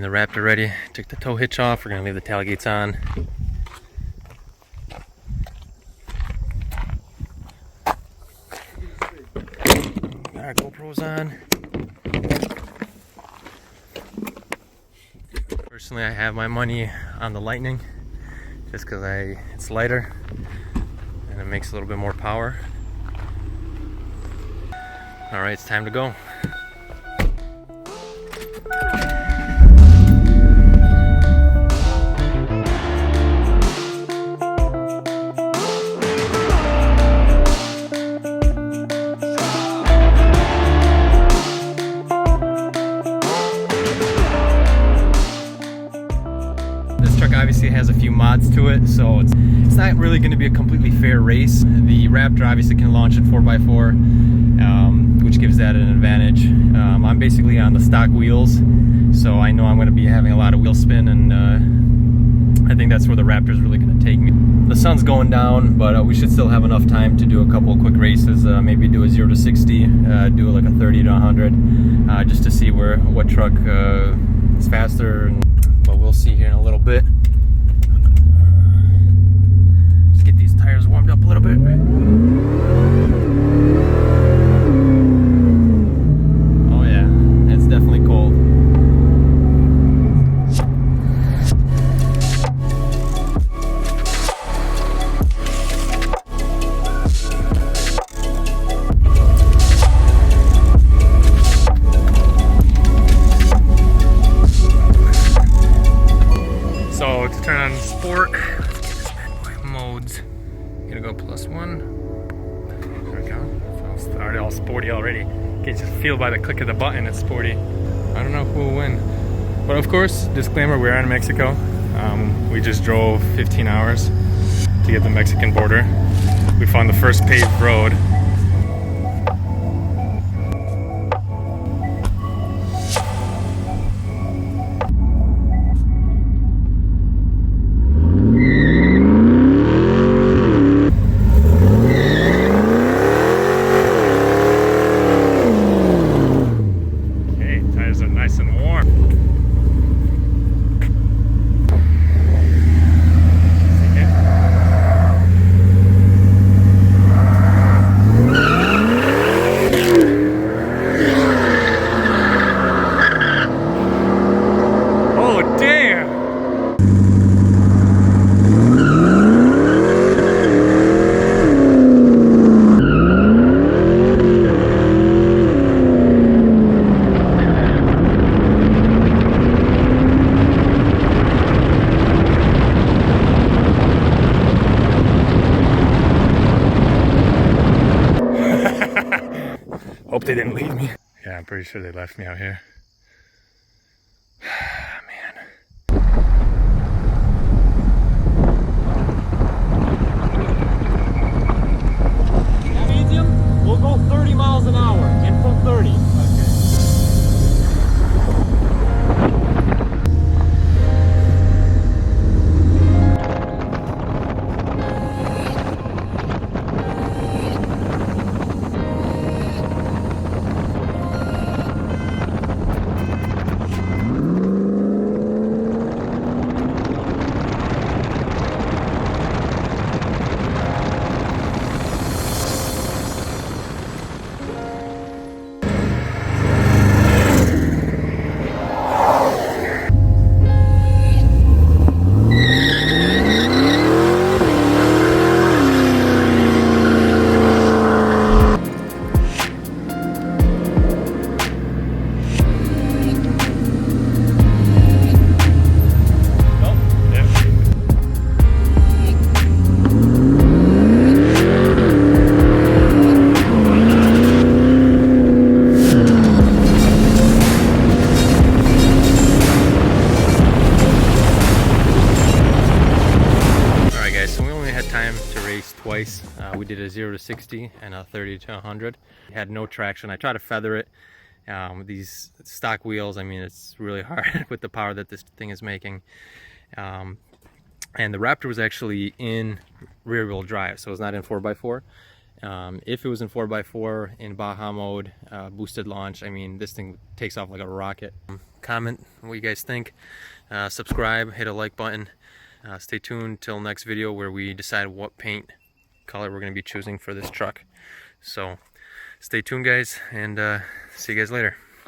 the Raptor ready. Took the tow hitch off. We're gonna leave the tailgates on. Got our GoPros on. Personally, I have my money on the Lightning just because it's lighter and it makes a little bit more power. All right, it's time to go. Obviously has a few mods to it, so it's not really going to be a completely fair race. The Raptor obviously can launch at 4x4, which gives that an advantage. I'm basically on the stock wheels, so I know I'm going to be having a lot of wheel spin, and I think that's where the Raptor is really going to take me. The sun's going down, but we should still have enough time to do a couple of quick races, maybe do a 0 to 60, do like a 30 to 100, just to see what truck is faster, but we'll see here in a little bit. Get these tires warmed up a little bit. Oh yeah, it's definitely cold. So to turn on sport, modes. Gonna go +1. There we go. It's already all sporty already. You can just feel by the click of the button it's sporty. I don't know who will win. But of course, disclaimer, we're in Mexico. We just drove 15 hours to get the Mexican border. We found the first paved road. Hope they didn't leave me. Yeah, I'm pretty sure they left me out here. Man. Medium, we'll go 30 miles an hour and from 30. Twice. We did a 0 to 60 and a 30 to 100. Had no traction. I tried to feather it. These stock wheels, I mean, it's really hard with the power that this thing is making. And the Raptor was actually in rear wheel drive, so it's not in 4x4. If it was in 4x4 in Baja mode, boosted launch, I mean, this thing takes off like a rocket. comment what you guys think. Subscribe, hit a like button. Stay tuned till next video where we decide what paint color we're going to be choosing for this truck. So stay tuned, guys, and see you guys later.